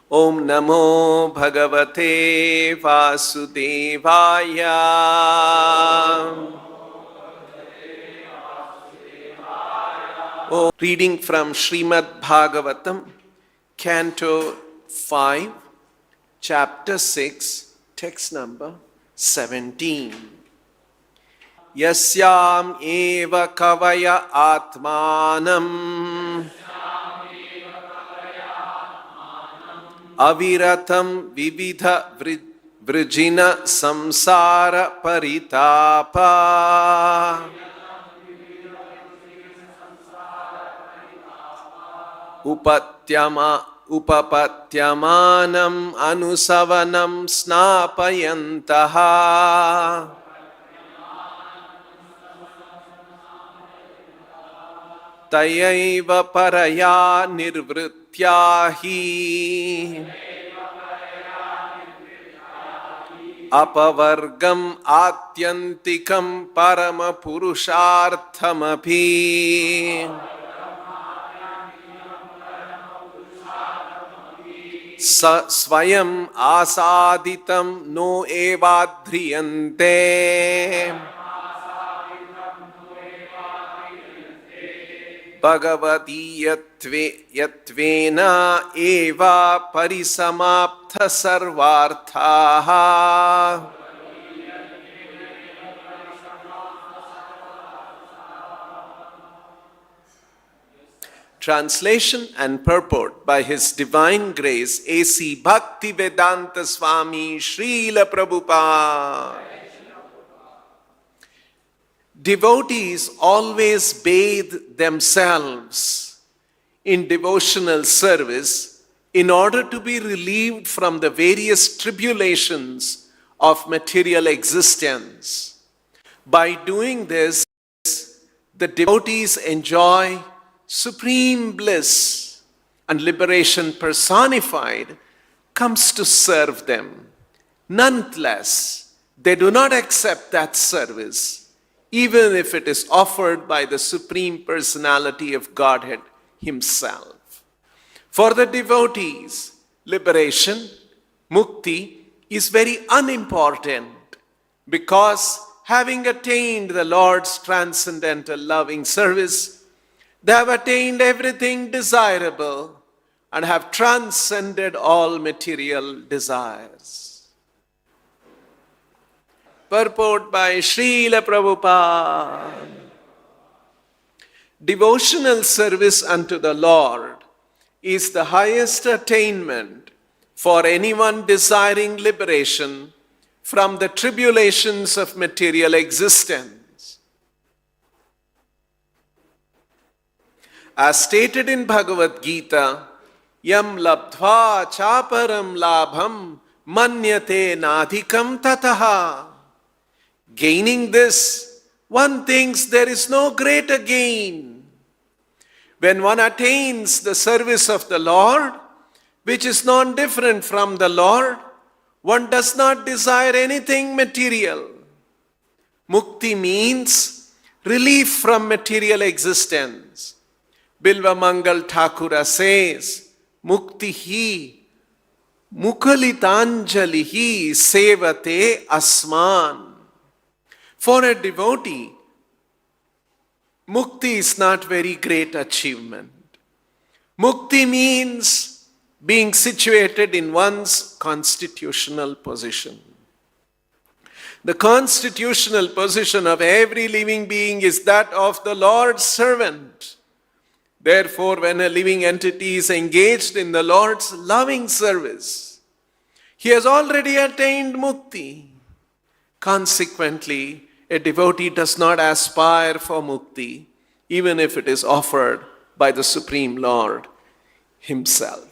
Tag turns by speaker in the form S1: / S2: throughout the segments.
S1: Om Namo Bhagavate Vasudevaya. Reading from Srimad Bhagavatam, Canto 5, Chapter 6, text number 17. Yasyam eva kavaya atmanam aviratam vividha vrijina samsara paritapa upapatyamanam anusavanam snapayantaha tayaiva paraya nirvrityahi apavargam atyantikam parama purusharthamapi swayam asaditam no evadhriyante Bhagavati yatvena eva parisamaptha sarvarthaha. Translation and purport by His Divine Grace A.C. Bhaktivedanta Swami Srila Prabhupada. Devotees always bathe themselves in devotional service in order to be relieved from the various tribulations of material existence. By doing this, the devotees enjoy supreme bliss, and liberation personified comes to serve them. Nonetheless, they do not accept that service, even if it is offered by the Supreme Personality of Godhead Himself. For the devotees, liberation, Mukti, is very unimportant because having attained the Lord's transcendental loving service, they have attained everything desirable and have transcended all material desires. Purport by Srila Prabhupada. Devotional service unto the Lord is the highest attainment for anyone desiring liberation from the tribulations of material existence. As stated in Bhagavad Gita, Yam labdhva chaparam labham manyate nadhikam tataha. Gaining this, one thinks there is no greater gain. When one attains the service of the Lord, which is non-different from the Lord, one does not desire anything material. Mukti means relief from material existence. Bilva Mangal Thakura says, Mukti hi mukalitanjalihi sevate asman. For a devotee, Mukti is not very great achievement. Mukti means being situated in one's constitutional position. The constitutional position of every living being is that of the Lord's servant. Therefore, when a living entity is engaged in the Lord's loving service, he has already attained Mukti. Consequently, a devotee does not aspire for Mukti, even if it is offered by the Supreme Lord Himself.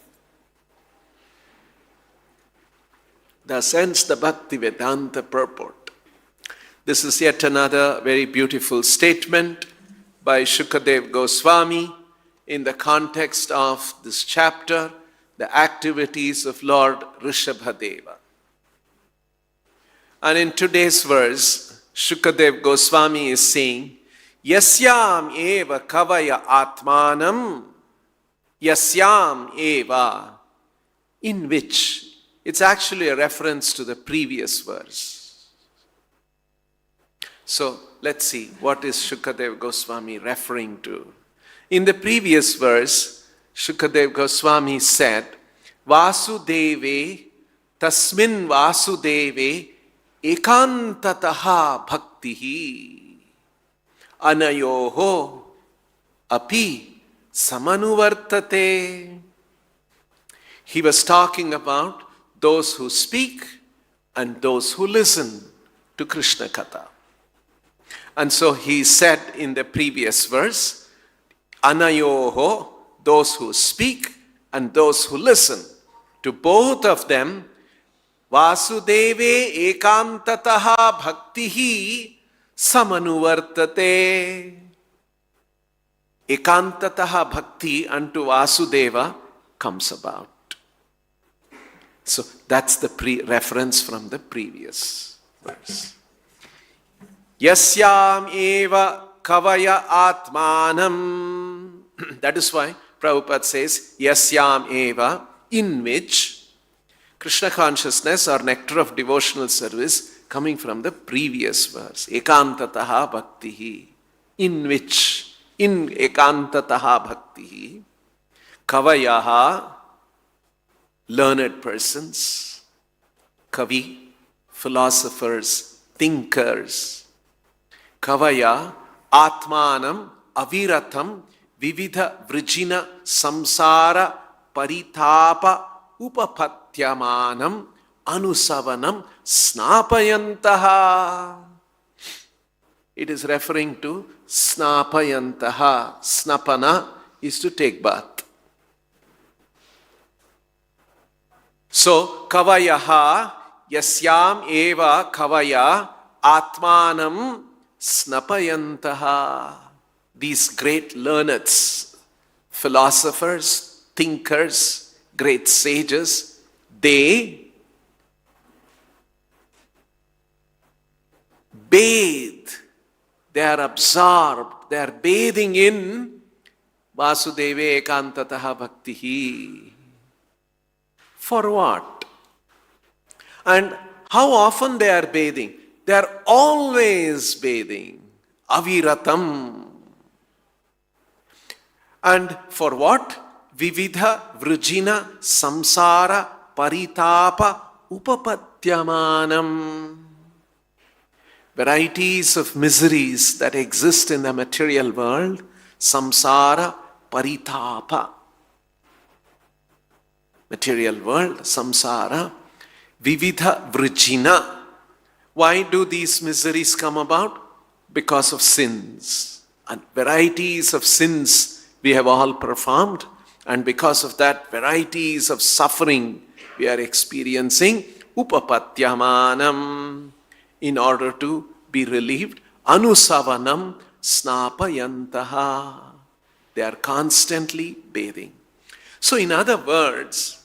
S1: Thus ends the Bhaktivedanta purport. This is yet another very beautiful statement by Shukadev Goswami in the context of this chapter, the activities of Lord Rishabhadeva. And in today's verse, Shukadev Goswami is saying, Yasyam eva kavaya atmanam, Yasyam eva, in which, it's actually a reference to the previous verse. So let's see, what is Shukadev Goswami referring to? In the previous verse, Shukadev Goswami said, Vasudeve tasmin Vasudeve ekantataha bhaktihi anayoho api samanuvartate. He was talking about those who speak and those who listen to Krishna Katha. And so he said in the previous verse, Anayoho, those who speak and those who listen, to both of them, Vasudeve ekantataha bhaktihi samanuvartate. Ekantataha bhakti unto Vasudeva comes about. So that's the reference from the previous verse. Yasyam eva kavaya atmanam. That is why Prabhupada says, Yasyam eva, in which Krishna consciousness or nectar of devotional service coming from the previous verse. Ekantataha bhaktihi. In which, in ekantataha bhaktihi, kavayaha, learned persons, kavi, philosophers, thinkers, kavaya, atmanam, aviratam, vividha vrijina, samsara, paritapa, upapatyamanam, anusavanam, snapayantaha. It is referring to snapayantaha. Snapana is to take bath. So, kavayaha, yasyam eva kavaya, atmanam snapayantaha. These great learneds, philosophers, thinkers, great sages, they bathe, they are absorbed, they are bathing in Vasudeve ekantataha bhaktihi. For what? And how often they are bathing? They are always bathing. Aviratam. And for what? Vividha vrijina samsara paritapa upapatyamanam. Varieties of miseries that exist in the material world. Samsara paritapa. Material world, samsara, vividha vrijina. Why do these miseries come about? Because of sins. And varieties of sins we have all performed, and because of that, varieties of suffering we are experiencing. Upapatyamanam, in order to be relieved. Anusavanam snapayantaha. They are constantly bathing. So in other words,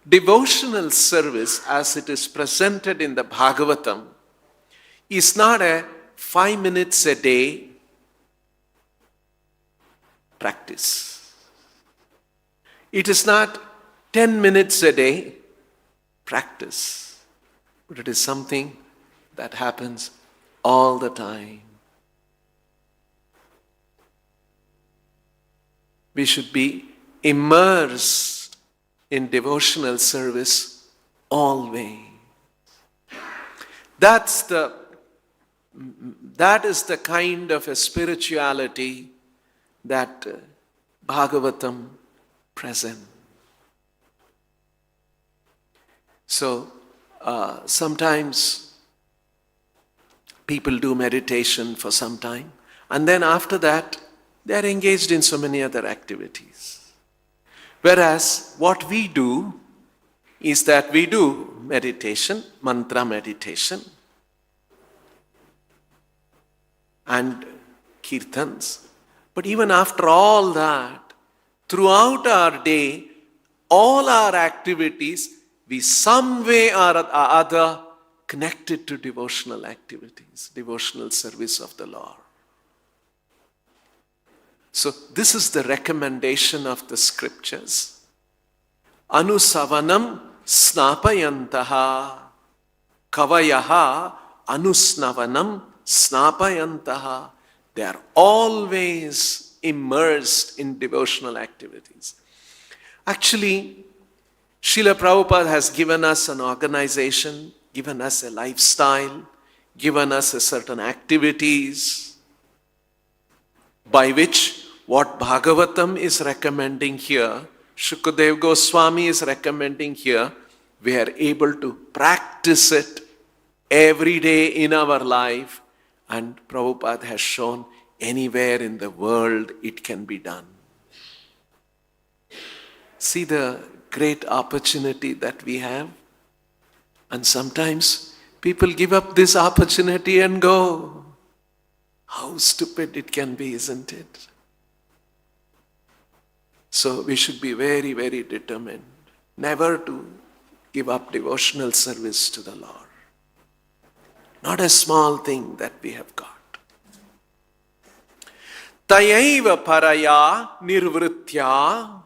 S1: devotional service as it is presented in the Bhagavatam is not a 5 minutes a day practice. It is not 10 minutes a day practice, but it is something that happens all the time. We should be immersed in devotional service always. That is the kind of a spirituality that Bhagavatam presents. So sometimes people do meditation for some time, and then after that they are engaged in so many other activities. Whereas what we do is that we do meditation, mantra meditation, and kirtans. But even after all that, throughout our day, all our activities, we some way or other connected to devotional activities, devotional service of the Lord. So this is the recommendation of the scriptures. anusavanam snapayantaha. Kavayaha anusnavanam snapayantaha. They are always immersed in devotional activities. Actually, Srila Prabhupada has given us an organization, given us a lifestyle, given us a certain activities by which what Bhagavatam is recommending here, Shukadev Goswami is recommending here, we are able to practice it every day in our life, and Prabhupada has shown anywhere in the world it can be done. See the great opportunity that we have. And sometimes people give up this opportunity and go. How stupid it can be, isn't it? So we should be very, very determined never to give up devotional service to the Lord. Not a small thing that we have got. Tayaiva paraya nirvritya.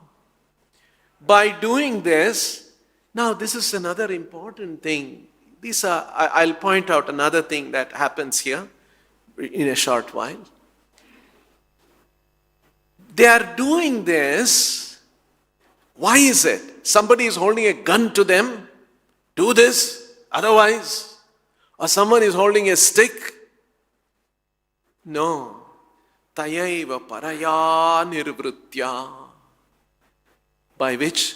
S1: By doing this, now this is another important thing. I'll point out another thing that happens here in a short while. They are doing this. Why is it? Somebody is holding a gun to them. Do this, otherwise. Or someone is holding a stick. No. Tayaiva paraya nirvritya. By which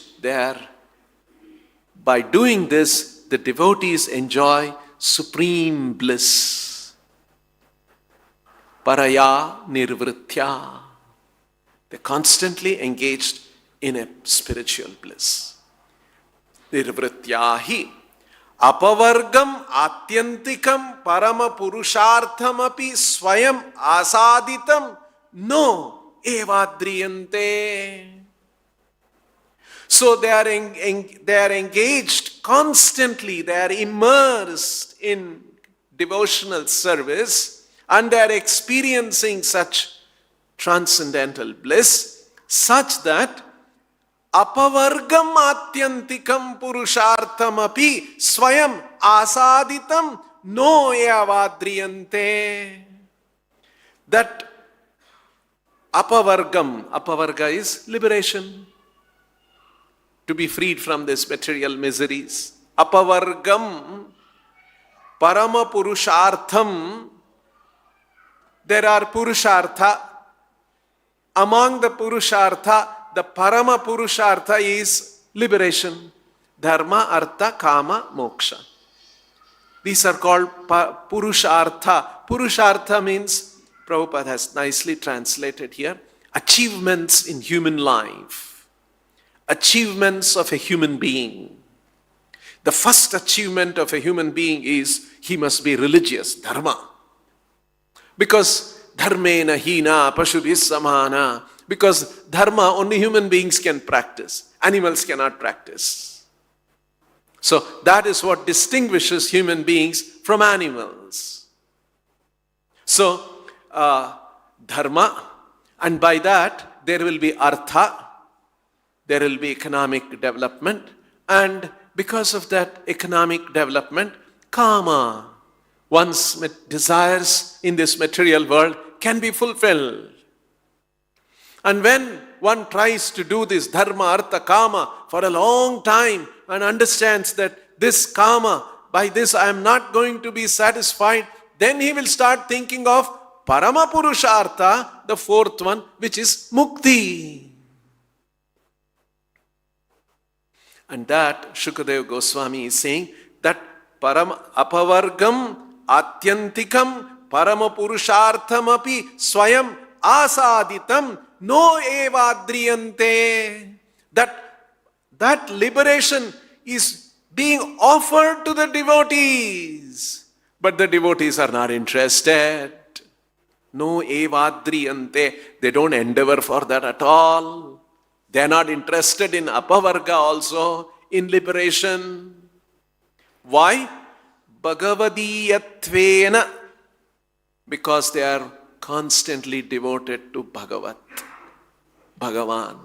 S1: by doing this, the devotees enjoy supreme bliss. Paraya nirvritya. They're constantly engaged in a spiritual bliss. Nirvrityahi apavargam atyantikam parama purusharthamapi swayam asaditam no evadriyante. So they are engaged constantly, they are immersed in devotional service and they are experiencing such transcendental bliss such that apavargam atyantikam purusharthamapi swayam asaditam no yavadriyante. That apavarga is liberation. To be freed from these material miseries. Apavargam, parama purushartham. There are purushartha. Among the purushartha, the parama purushartha is liberation. Dharma, artha, kama, moksha. These are called purushartha. Purushartha means, Prabhupada has nicely translated here, achievements in human life. Achievements of a human being. The first achievement of a human being is he must be religious, dharma. Because dharmena hina pashubhis samana. Because dharma only human beings can practice. Animals cannot practice. So that is what distinguishes human beings from animals. So dharma, and by that there will be artha. There will be economic development, and because of that economic development, kama, one's desires in this material world can be fulfilled. And when one tries to do this dharma, artha, kama for a long time and understands that this kama, by this I am not going to be satisfied, then he will start thinking of parama purushartha, the fourth one, which is mukti. And that Shukadev Goswami is saying that apavargam atyantikam parama purusharthamapi swayam asaditam no evadriyante. That liberation is being offered to the devotees. But the devotees are not interested. No evadriyante. They don't endeavor for that at all. They are not interested in apavarga also, in liberation. Why? Bhagavadiyatvena. Because they are constantly devoted to Bhagavat, Bhagavan.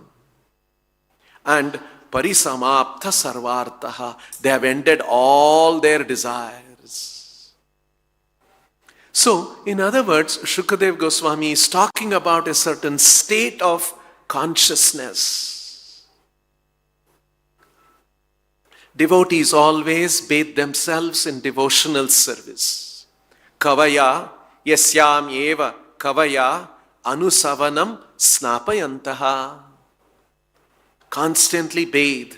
S1: And parisamapta sarvartaha. They have ended all their desires. So, in other words, Shukadev Goswami is talking about a certain state of consciousness. Devotees always bathe themselves in devotional service. Kavaya yasyam eva kavaya anusavanam snapayantaha. Constantly bathe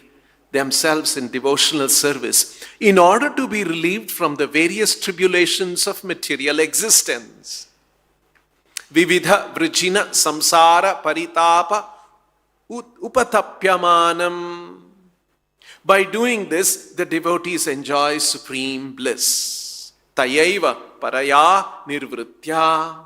S1: themselves in devotional service in order to be relieved from the various tribulations of material existence. Vividha vrijina samsara paritapa upatapyamanam. By doing this, the devotees enjoy supreme bliss. Tayaiva paraya nirvritya.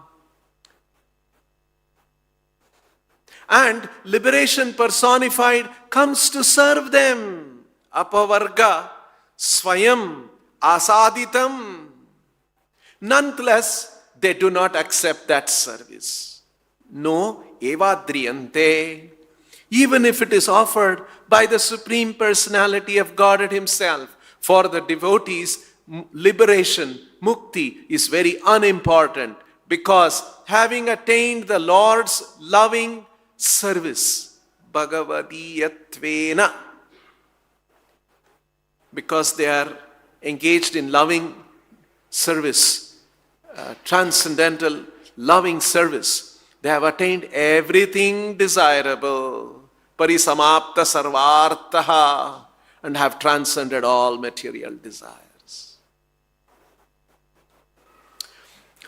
S1: And liberation personified comes to serve them. Apavarga swayam asaditam. Nonetheless, they do not accept that service. No evadriyante. Even if it is offered by the Supreme Personality of Godhead Himself, for the devotees, liberation, mukti, is very unimportant, because having attained the Lord's loving service, bhagavadiyatvena, because they are engaged in loving service, transcendental loving service, they have attained everything desirable, parisamapta sarvartaha, and have transcended all material desires.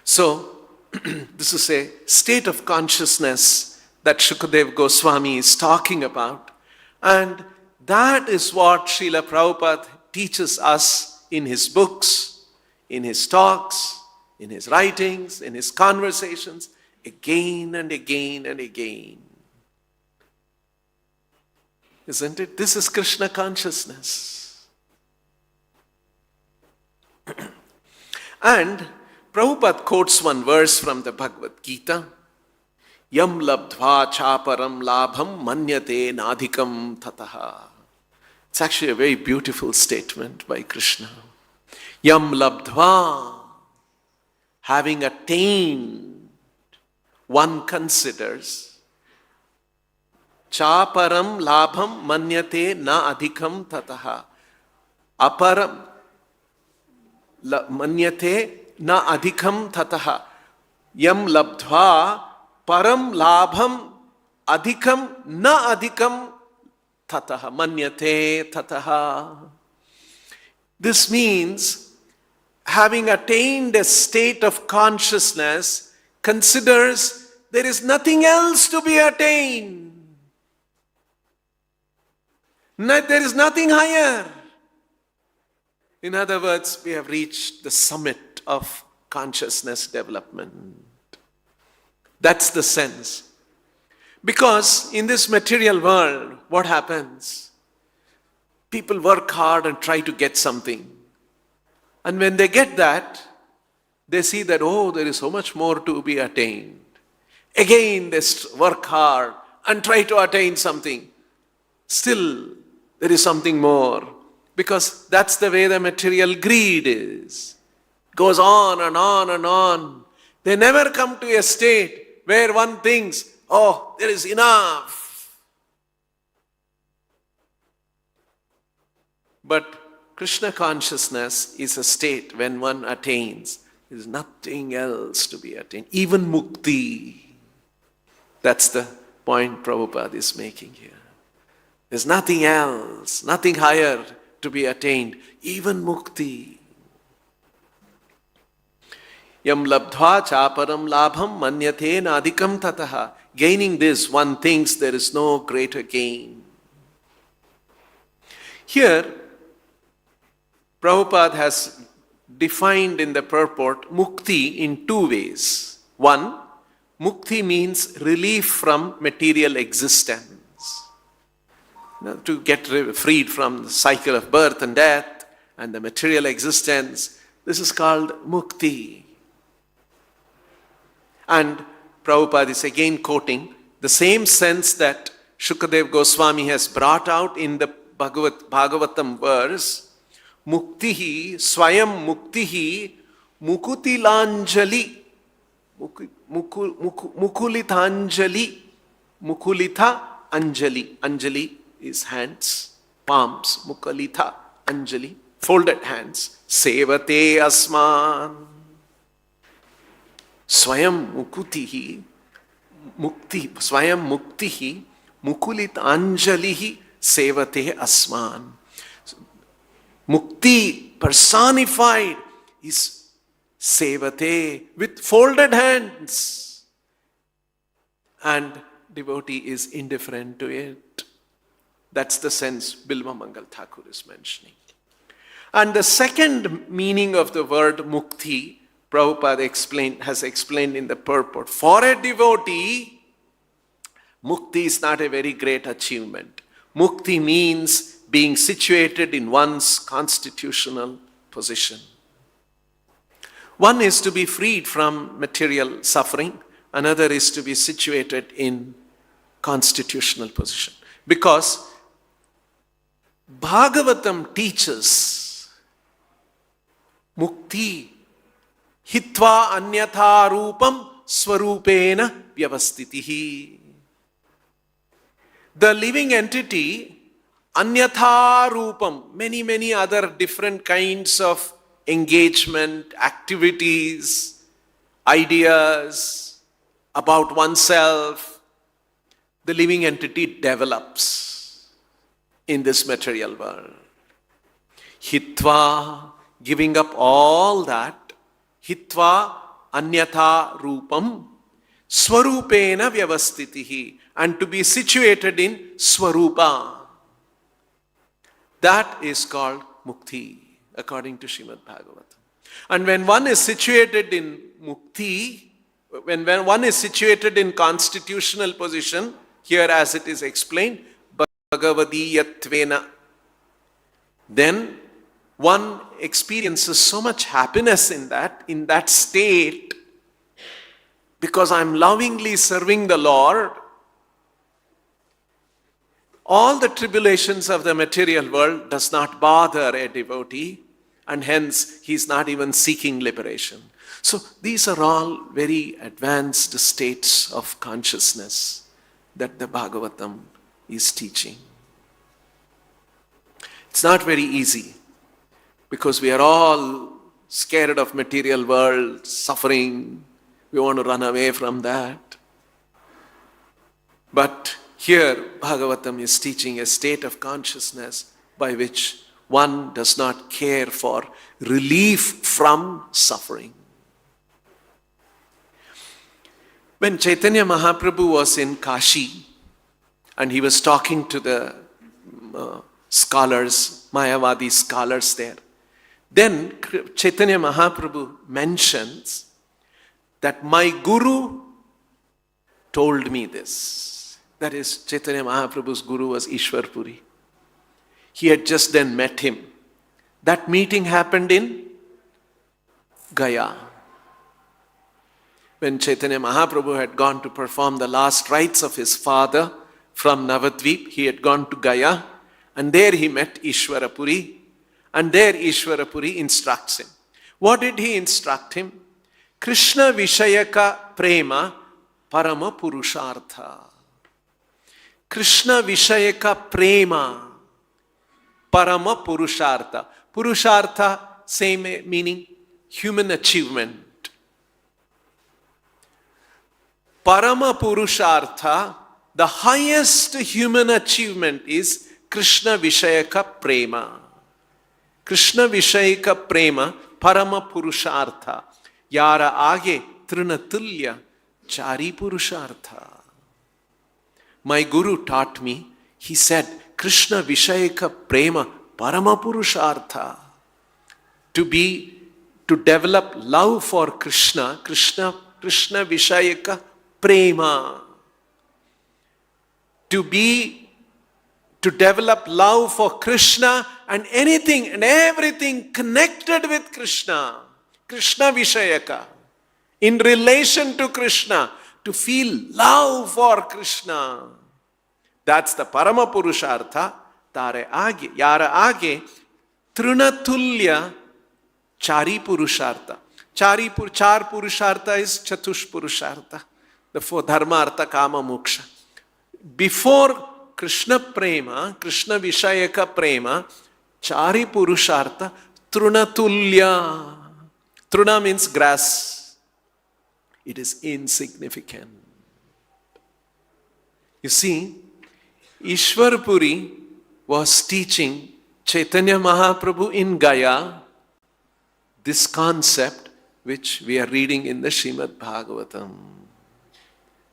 S1: So, this is a state of consciousness that Shukadev Goswami is talking about, and that is what Srila Prabhupada teaches us in his books, in his talks, in his writings, in his conversations, again and again and again. Isn't it? This is Krishna consciousness. And Prabhupada quotes one verse from the Bhagavad Gita. Yam labdhva chaparam labham manyate nadhikam tataha. It's actually a very beautiful statement by Krishna. Yam labdhva, having attained, one considers, chaparam labham manyate na adhikam tataha. Aparam manyate na adhikam tataha. Yam labdhva param labham adhikam na adhikam tataha. Manyate tataha. This means having attained a state of consciousness considers there is nothing else to be attained. There is nothing higher. In other words, we have reached the summit of consciousness development. That's the sense. Because in this material world, what happens? People work hard and try to get something. And when they get that, they see that, oh, there is so much more to be attained. Again, they work hard and try to attain something. Still, there is something more. Because that's the way the material greed is. Goes on and on and on. They never come to a state where one thinks, oh, there is enough. But Krishna consciousness is a state when one attains. There is nothing else to be attained. Even mukti. That's the point Prabhupada is making here. There's nothing else, nothing higher to be attained. Even mukti. Yam labdhva chaparam labham manyate nadhikam tataha. Gaining this, one thinks there is no greater gain. Here, Prabhupada has defined in the purport mukti in two ways. One, mukti means relief from material existence. To get freed from the cycle of birth and death and the material existence. This is called mukti. And Prabhupada is again quoting the same sense that Shukadev Goswami has brought out in the Bhagavatam verse, Muktihi, Swayam Muktihi, Mukutilanjali, Mukulitanjali, Mukulita Anjali. Anjali is hands, palms, Mukulita Anjali, folded hands. Sevate Asman. Swayam Mukutihi, Mukti, Swayam Muktihi, Mukulit Anjalihi, Sevate Asman. Mukti personified is Sevate with folded hands. And devotee is indifferent to it. That's the sense Bilva Mangal Thakur is mentioning. And the second meaning of the word Mukti, Prabhupada has explained in the purport. For a devotee, Mukti is not a very great achievement. Mukti means being situated in one's constitutional position. One is to be freed from material suffering. Another is to be situated in constitutional position. Because Bhagavatam teaches Mukti hitva anyatha rupam swarupena vyavastitihi. The living entity, anyatha rupam, many other different kinds of engagement, activities, ideas about oneself, the living entity develops in this material world. Hitva, giving up all that, hitva anyatha rupam swarupena vyavastitihi, and to be situated in swarupa. That is called mukti, according to Srimad Bhagavatam. And when one is situated in mukti, when one is situated in constitutional position, here as it is explained, bhagavadiyatvena, then one experiences so much happiness in that state, because I'm lovingly serving the Lord. All the tribulations of the material world does not bother a devotee, and hence he is not even seeking liberation. So these are all very advanced states of consciousness that the Bhagavatam is teaching. It's not very easy, because we are all scared of material world, suffering. We want to run away from that. But here Bhagavatam is teaching a state of consciousness by which one does not care for relief from suffering. When Chaitanya Mahaprabhu was in Kashi and he was talking to the scholars, Mayavadi scholars there, then Chaitanya Mahaprabhu mentions that my guru told me this. That is, Chaitanya Mahaprabhu's guru was Ishwar Puri. He had just then met him. That meeting happened in Gaya. When Chaitanya Mahaprabhu had gone to perform the last rites of his father from Navadvip, he had gone to Gaya, and there he met Ishwara Puri, and there Ishwara Puri instructs him. What did he instruct him? Krishna Vishayaka Prema Parama Purushartha. Krishna Vishayaka Prema Parama Purushartha. Purushartha, same meaning, human achievement. Parama Purushartha, the highest human achievement is Krishna Vishayaka Prema. Krishna Vishayaka Prema Parama Purushartha. Yara age Trinatulya Chari Purushartha. My guru taught me, he said, Krishna Vishayaka Prema Parama Purushartha. To develop love for Krishna Vishayaka Prema. To develop love for Krishna and anything and everything connected with Krishna. Krishna Vishayaka. In relation to Krishna. To feel love for Krishna. That's the Parama Purushartha. ತಾರೆ ಆಗೆ, ಯಾರ ಆಗೆ ತೃಣತುಲ್ಯ ಚಾರಿ ಪುರುಷಾರ್ಥ. Char purushartha is chatush purushartha, the four dharma, artha, kama, moksha. Before Krishna prema, Krishna vishayaka prema, chari purushartha trunatulya. Truna means grass. It is insignificant. You see, Ishwar Puri was teaching Chaitanya Mahaprabhu in Gaya this concept which we are reading in the Srimad Bhagavatam.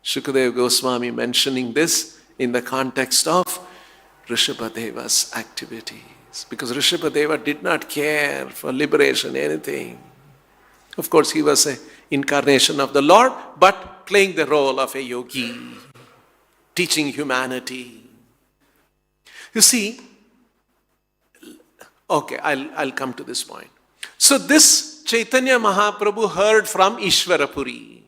S1: Shukadeva Goswami mentioning this in the context of Rishabhadeva's activities. Because Rishabhadeva did not care for liberation, anything. Of course, he was an incarnation of the Lord, but playing the role of a yogi, teaching humanity. You see, okay, I'll come to this point. So this Chaitanya Mahaprabhu heard from Ishwarapuri,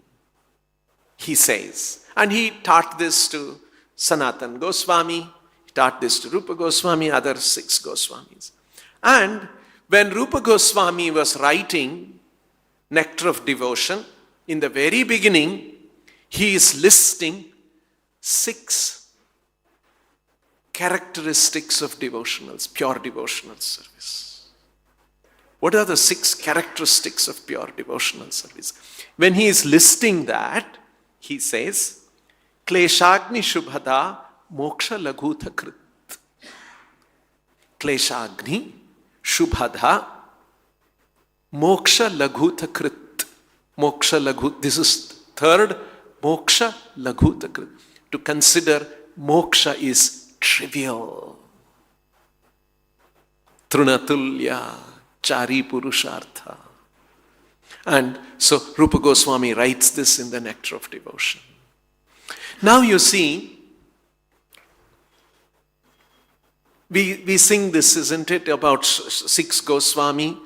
S1: he says, and he taught this to Sanatan Goswami, he taught this to Rupa Goswami, other 6 Goswamis. And when Rupa Goswami was writing Nectar of Devotion, in the very beginning, he is listing 6 characteristics of devotionals, pure devotional service. What are the 6 characteristics of pure devotional service? When he is listing that, he says, Kleshagni Shubhada Moksha Lagutha Krit. Kleshagni Shubhada Moksha Lagutha Krit. Moksha Lagutha, this is third, Moksha Lagutha Krit. To consider moksha is trivial. Trunatulya Chari Purushartha. And so Rupa Goswami writes this in the Nectar of Devotion. Now you see, we sing this, isn't it, about 6 Goswami.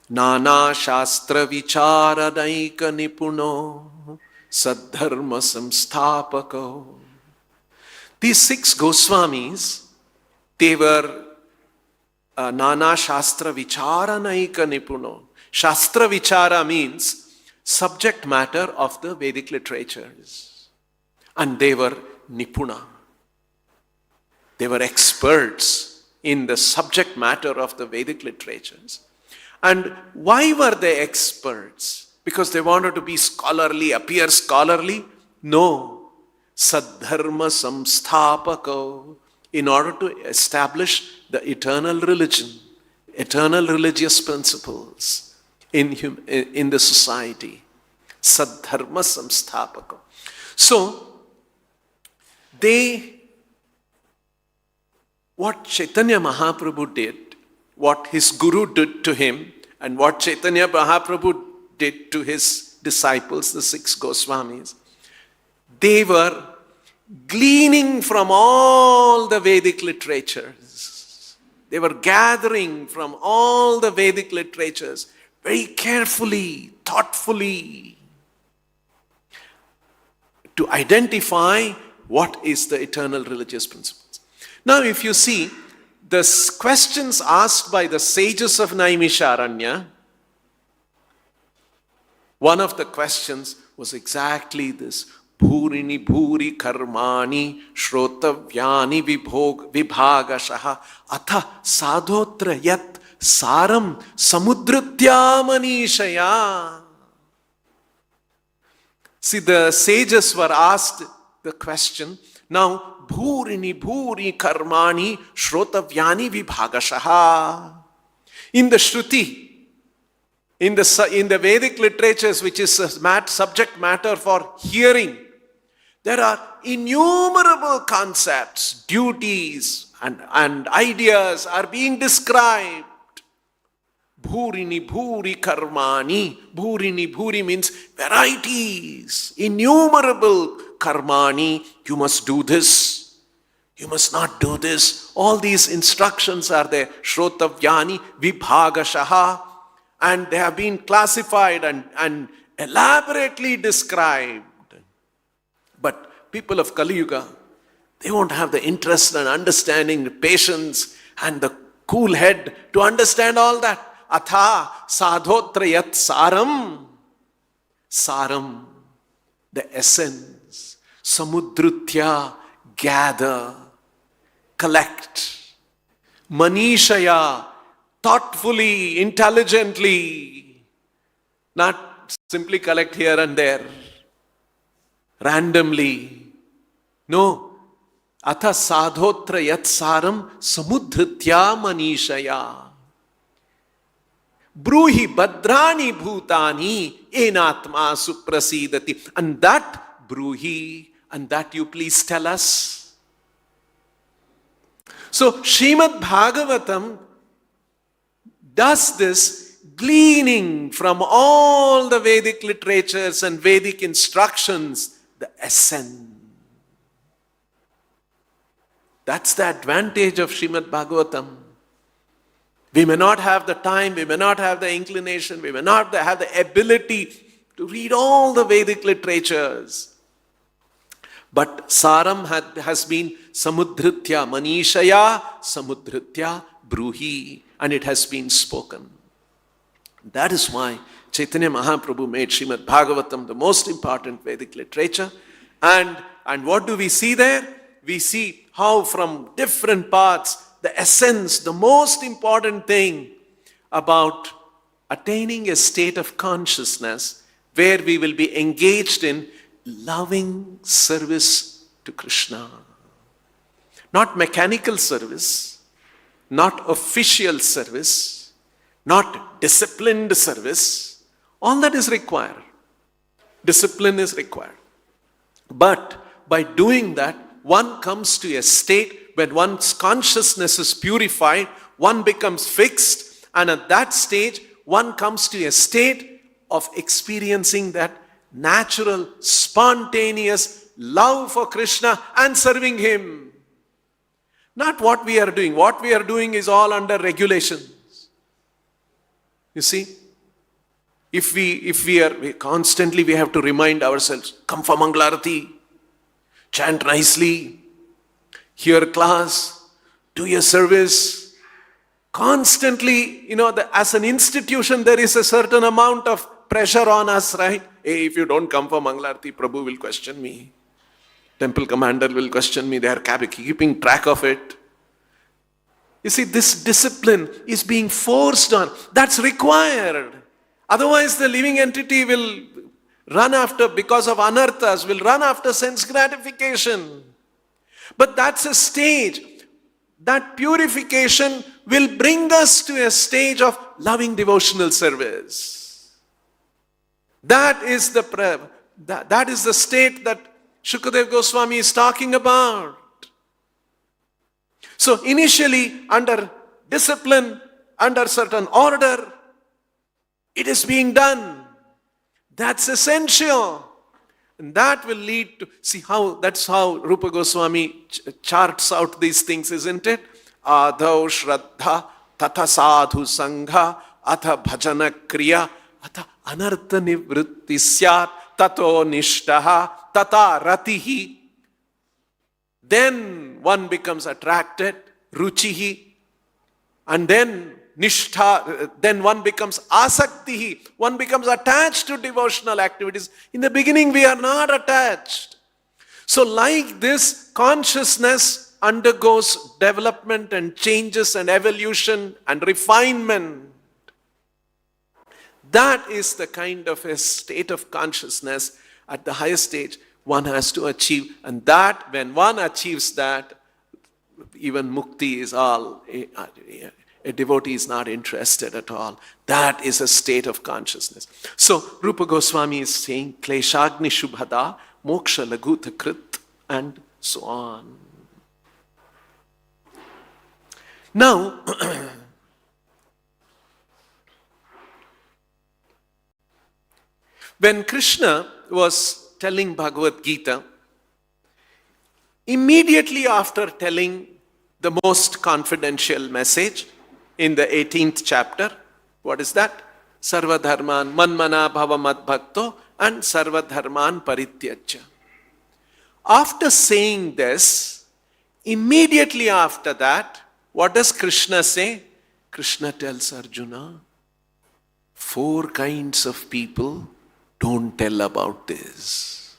S1: Nana Shastra Vicharadaika Nipuno Saddharma Samsthapako. These 6 Goswamis, they were Nana Shastra Vichara Naika Nipuno. Shastra Vichara means subject matter of the Vedic literatures. And they were Nipuna. They were experts in the subject matter of the Vedic literatures. And why were they experts? Because they wanted to be scholarly, appear scholarly? No. Saddharma Samsthapako. In order to establish the eternal religion, eternal religious principles in the society. Saddharma Samsthapaka. So, what Chaitanya Mahaprabhu did, what his guru did to him, and what Chaitanya Mahaprabhu did to his disciples, the 6 Goswamis, they were gleaning from all the Vedic literatures. They were gathering from all the Vedic literatures very carefully, thoughtfully, to identify what is the eternal religious principles. Now if you see, the questions asked by the sages of Naimisharanya, one of the questions was exactly this. Bhurini bhuri karmani shrotavyani vibhagashaha atha sadhotra yat saram samudrityāmanīshaya. See, the sages were asked the question, now bhurini bhuri karmani shrotavyani vibhagashaha. In the Shruti, in the Vedic literatures, which is a subject matter for hearing, there are innumerable concepts, duties, and ideas are being described. Bhurini bhuri karmani. Bhurini bhuri means varieties, innumerable karmani. You must do this. You must not do this. All these instructions are there. Shrotavyani vibhagashaha. And they have been classified and elaborately described. But people of Kali Yuga, They won't have the interest and understanding, patience, and the cool head to understand all that. Atha sadhotra yat saram. Saram, the essence. Samudrutya, gather, collect. Manishaya, thoughtfully, intelligently. Not simply collect here and there, randomly. No. Atha sadhotra yat saram samudhritya manishaya. Bruhi badrani bhutani enatma suprasidati. And that bruhi, and that you please tell us. So Srimad Bhagavatam does this gleaning from all the Vedic literatures and Vedic instructions, the essence. That's the advantage of Srimad Bhagavatam. We may not have the time, we may not have the inclination, we may not have the ability to read all the Vedic literatures. But Saram has been Samudhritya Manishaya, Samudhritya Bruhi, and it has been spoken. That is why Chaitanya Mahaprabhu made Srimad Bhagavatam the most important Vedic literature. And what do we see there? We see how from different parts, the essence, the most important thing about attaining a state of consciousness where we will be engaged in loving service to Krishna. Not mechanical service, not official service, not disciplined service. All that is required. Discipline is required. But by doing that, one comes to a state when one's consciousness is purified, one becomes fixed, and at that stage, one comes to a state of experiencing that natural, spontaneous love for Krishna and serving Him. Not what we are doing. What we are doing is all under regulations. You see? If we constantly we have to remind ourselves, come for Mangalarati, chant nicely, hear class, do your service. Constantly, as an institution, there is a certain amount of pressure on us, right? Hey, if you don't come for Mangalarati, Prabhu will question me. Temple commander will question me. They are keeping track of it. You see, this discipline is being forced on. That's required. Otherwise, the living entity will run after, because of anarthas, will run after sense gratification. But that's a stage. That purification will bring us to a stage of loving devotional service. That is the state that Shukadeva Goswami is talking about. So initially, under discipline, under certain order, it is being done. That's essential. And that will lead to, that's how Rupa Goswami charts out these things, isn't it? Adhav Shraddha, Tata Sadhu Sangha, Atha Bhajana Kriya, Atha Anartha Nivritti Syat, Tato Nishtaha, Tata Ratihi. Then one becomes attracted, Ruchihi, and then Nishtha, then one becomes Asaktihi, one becomes attached to devotional activities. In the beginning, we are not attached. So like this, consciousness undergoes development and changes and evolution and refinement. That is the kind of a state of consciousness at the highest stage one has to achieve. And that, when one achieves that, even Mukti is all, a devotee is not interested at all. That is a state of consciousness. So Rupa Goswami is saying, Kleshagni Shubhada, Moksha Lagutha Krit, and so on. Now, when Krishna was telling Bhagavad Gita, immediately after telling the most confidential message in the 18th chapter, what is that? Sarva dharman manmana bhava mad bhakto and sarva dharman parityajya. After saying this, Immediately after that, what does Krishna say? Krishna tells Arjuna, 4 kinds of people don't tell about this.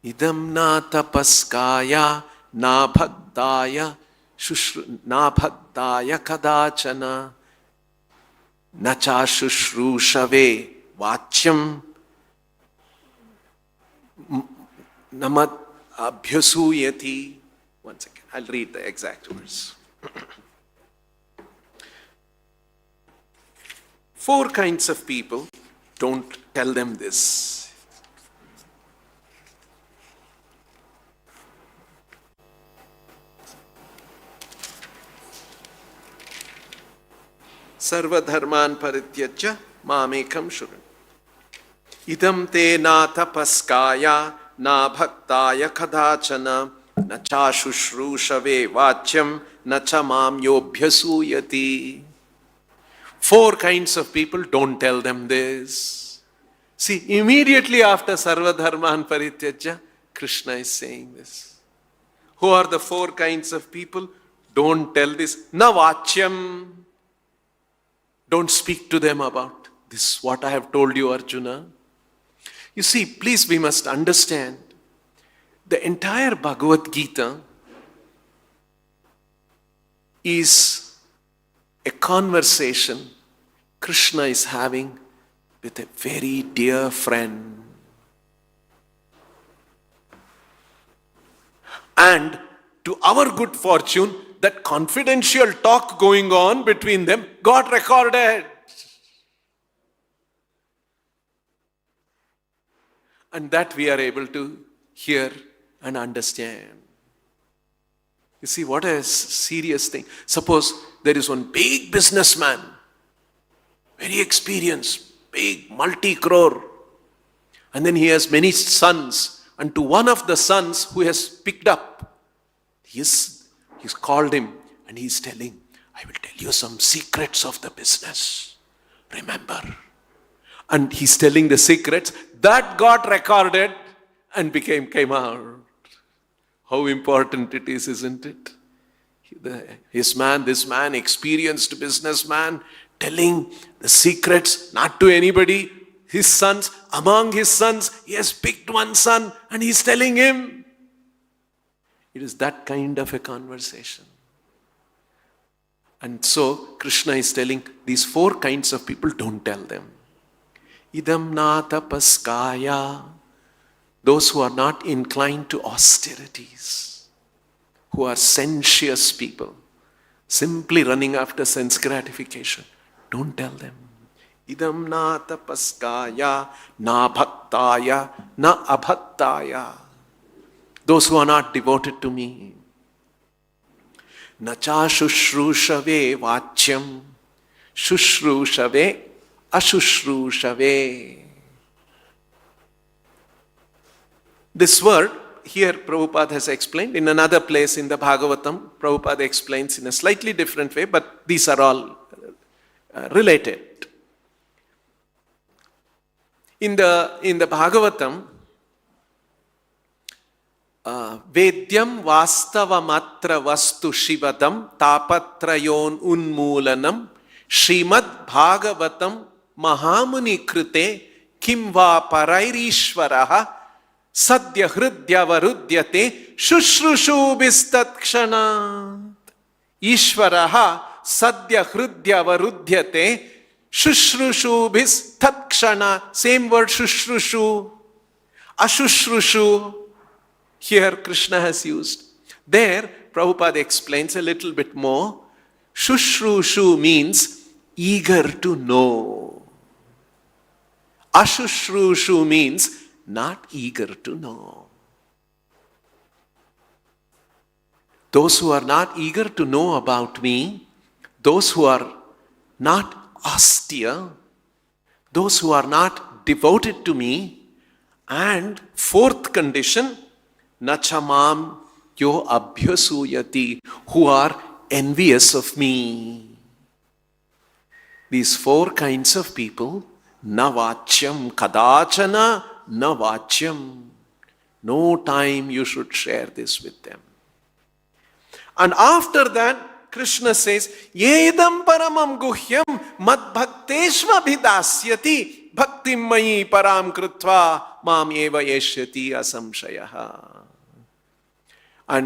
S1: Idam na tapaskaya na bhaktaya kadachana na cha shushrushave vachyam namat abhyasuyati. One second, I'll read the exact words. 4 kinds of people, don't tell them this. Sarva dharman parityajya mamekam shurun. Idam te na tapaskaya na bhaktaya kadachana na cha shushrushave vachyam na cha mam yobhyasuyati. 4 kinds of people, don't tell them this. See, immediately after Sarva Dharman Parityajya, Krishna is saying this. Who are the 4 kinds of people? Don't tell this. Na vachyam. Don't speak to them about this, what I have told you, Arjuna. You see, please, we must understand the entire Bhagavad Gita is a conversation Krishna is having with a very dear friend. And to our good fortune, that confidential talk going on between them got recorded. And that we are able to hear and understand. You see, what a serious thing. Suppose there is one big businessman, very experienced, big multi-crore, and then he has many sons, and to one of the sons who has picked up, he's called him and he's telling, I will tell you some secrets of the business. Remember. And he's telling the secrets that got recorded and came out. How important it is, isn't it? This man, experienced businessman, telling the secrets not to anybody. His sons, among his sons, he has picked one son and he's telling him. It is that kind of a conversation. And so Krishna is telling these 4 kinds of people, don't tell them. Idam na tapaskaya. Those who are not inclined to austerities, who are sensuous people, simply running after sense gratification, don't tell them. Idam na tapaskaya, na bhaktaya, na abhaktaya. Those who are not devoted to me. Na cha shushrushave vachyam, shushrushave, ashushrushave. This word, here Prabhupada has explained, in another place in the Bhagavatam, Prabhupada explains in a slightly different way, but these are all related. In the Bhagavatam, Vedyam vastavamatra vastu shivadam tapatrayon unmoolanam Srimad Bhagavatam Mahamuni krite kim va parairishvaraha sadya hridya varudyate shushrushu bistakshanat. Ishvaraha sadya hridya varudyate shushrushu bistatkshanat. Same word, shushrushu. Ashushrushu. Here Krishna has used. There Prabhupada explains a little bit more. Shushrushu means eager to know. Ashushrushu means not eager to know. Those who are not eager to know about me, those who are not austere, those who are not devoted to me, and 4th condition, nachamam yo abhyasuyati, who are envious of me. These 4 kinds of people, na vachyam kadachana na vachyam. No time you should share this with them. And after that, Krishna says, Yedam paramam guhyam mad bhakteshva bhidasyati bhaktim mayi param krutva mam eva yeshyati asamshayaha.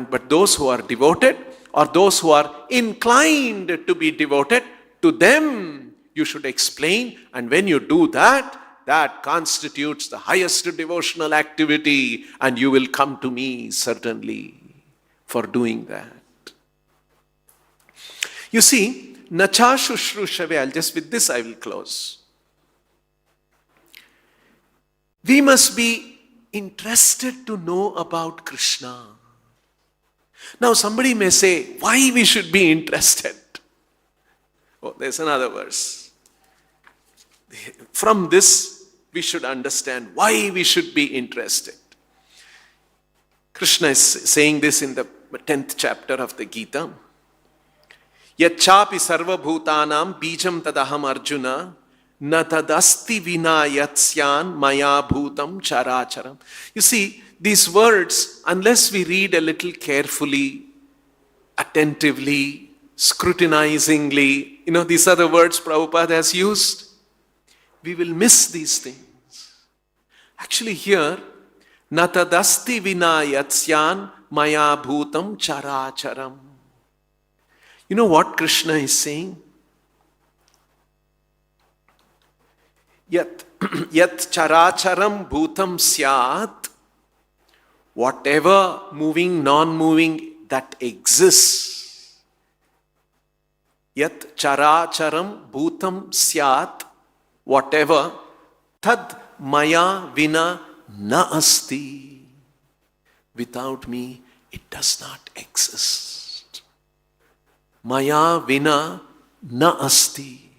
S1: But those who are devoted, or those who are inclined to be devoted, to them you should explain. And when you do that, that constitutes the highest devotional activity, and you will come to me certainly for doing that. You see, nacha shushrushave, with this I will close. We must be interested to know about Krishna. Now somebody may say, why we should be interested? Oh, there's another verse. From this, we should understand why we should be interested. Krishna is saying this in the 10th chapter of the Gita. Yacchapi sarva bhutanam bijam tadaham arjuna na tadasti vina yatsyan maya bhutam characharam. You see, these words, unless we read a little carefully, attentively, scrutinizingly, these are the words Prabhupada has used, we will miss these things. Actually here, natadasti vina yatsyan maya bhutam characharam. You know what Krishna is saying? Yat characharam bhutam syat, whatever moving, non-moving that exists. Yat characharam bhutam syat, whatever, tad maya vina na asti. Without me, it does not exist. Maya vina na asti.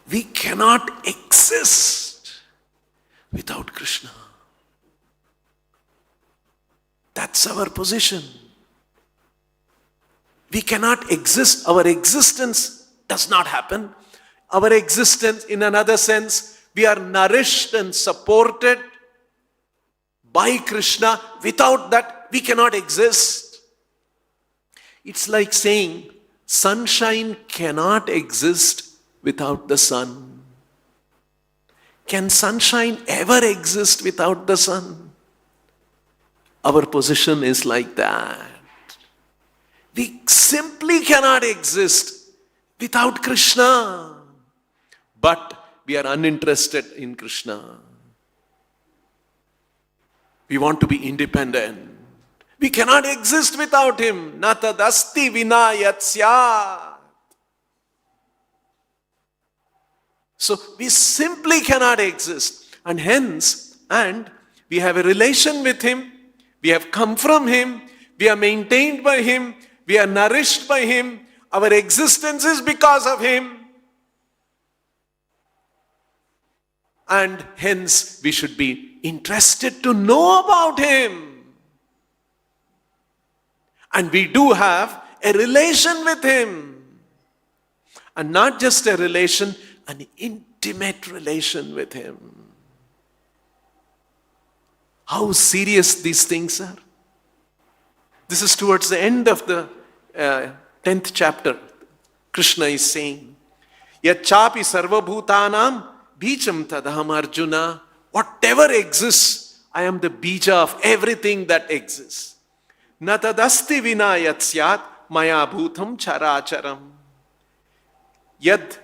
S1: We cannot exist without Krishna. That's our position. We cannot exist. Our existence does not happen. Our existence, in another sense, we are nourished and supported by Krishna. Without that, we cannot exist. It's like saying, sunshine cannot exist without the sun. Can sunshine ever exist without the sun? Our position is like that. We simply cannot exist without Krishna. But we are uninterested in Krishna. We want to be independent. We cannot exist without Him. Natadasti vina yatsya. So we simply cannot exist. And hence, we have a relation with Him. We have come from Him. We are maintained by Him. We are nourished by Him. Our existence is because of Him. And hence, we should be interested to know about Him. And we do have a relation with Him. And not just a relation, an intimate relation with Him. How serious these things are. This is towards the end of the 10th chapter. Krishna is saying, Yacchapi sarva bhutanam bijam tadaham arjuna. Whatever exists, I am the bija of everything that exists. Natadasti vina yatsyat maya bhutam characharam. Yad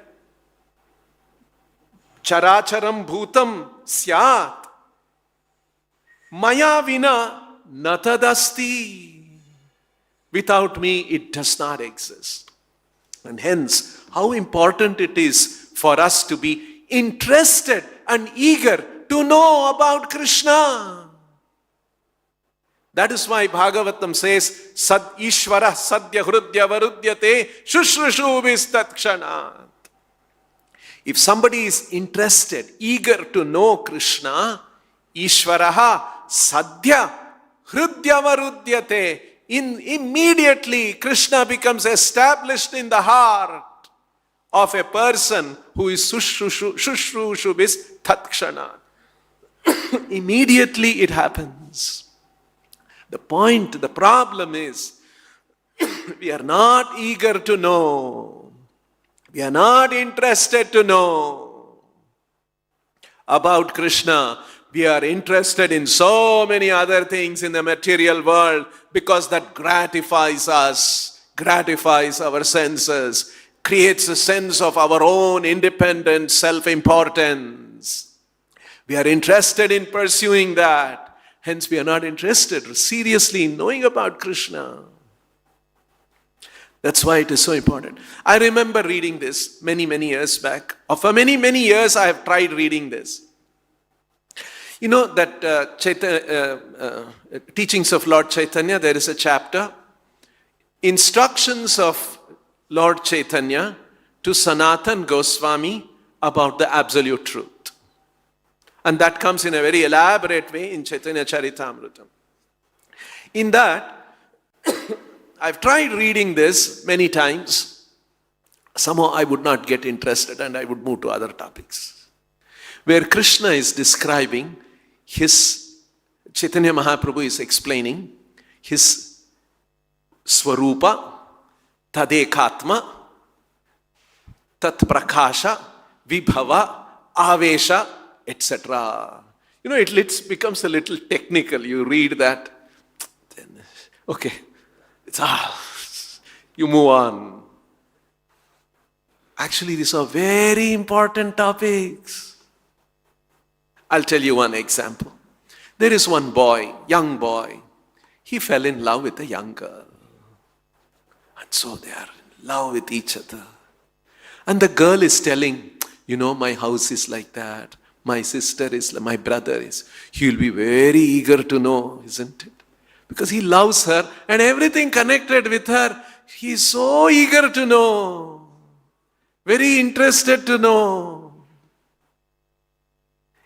S1: characharam bhutam syat maya vina natadasti. Without me, it does not exist. And hence, how important it is for us to be interested and eager to know about Krishna. That is why Bhagavatam says, Sad Ishvara Sadhya Hrudya Varudyate Shushrushu Vistakshanat. If somebody is interested, eager to know Krishna, Ishvaraha Sadhya Hrudya Varudyate. Immediately Krishna becomes established in the heart of a person who is Shushrushu Vistakshanat. Immediately it happens. The point, the problem is, we are not eager to know. We are not interested to know about Krishna. We are interested in so many other things in the material world because that gratifies us, gratifies our senses, creates a sense of our own independent self-importance. We are interested in pursuing that. Hence, we are not interested seriously in knowing about Krishna. That's why it is so important. I remember reading this many, many years back. For many, many years, I have tried reading this. You know that Teachings of Lord Chaitanya, there is a chapter, Instructions of Lord Chaitanya to Sanatan Goswami about the absolute truth. And that comes in a very elaborate way in Chaitanya Charitamrita. In that, I've tried reading this many times. Somehow I would not get interested and I would move to other topics. Where Krishna is describing his, Chaitanya Mahaprabhu is explaining his Swarupa, Tadekatma, Tat Prakasha, Vibhava, Avesha, etc. You know, it becomes a little technical. You read that, then, okay, you move on. Actually, these are very important topics. I'll tell you one example. There is one boy, young boy. He fell in love with a young girl. And so they are in love with each other. And the girl is telling, you know, my house is like that. My sister is, my brother is. He will be very eager to know, isn't it? Because he loves her and everything connected with her. He is so eager to know. Very interested to know.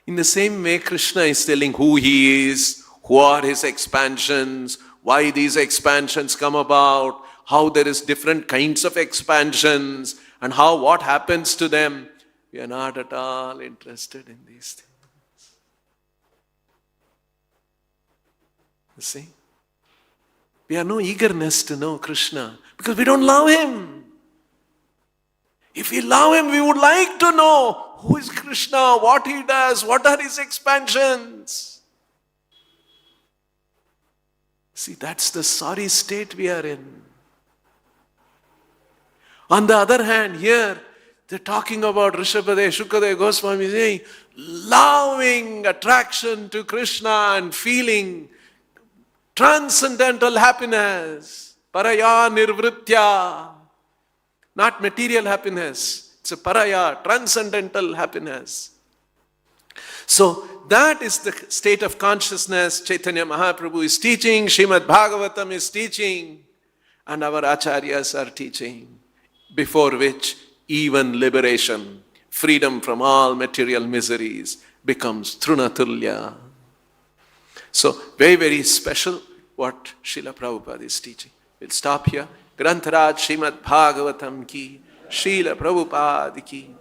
S1: In the same way, Krishna is telling who he is, who are his expansions, why these expansions come about, how there is different kinds of expansions, and what happens to them. We are not at all interested in these things. You see? We have no eagerness to know Krishna because we don't love him. If we love him, we would like to know who is Krishna, what he does, what are his expansions. See, that's the sorry state we are in. On the other hand, here, they're talking about Rishabhadeva, Shukadeva Goswami saying, loving attraction to Krishna and feeling transcendental happiness. Paraya nirvritya. Not material happiness. It's a paraya, transcendental happiness. So that is the state of consciousness Chaitanya Mahaprabhu is teaching, Srimad Bhagavatam is teaching, and our acharyas are teaching, before which even liberation, freedom from all material miseries becomes trunatulya. So very, very special what Srila Prabhupada is teaching. We'll stop here. Grantharaj Srimad Bhagavatam ki, Srila Prabhupada ki.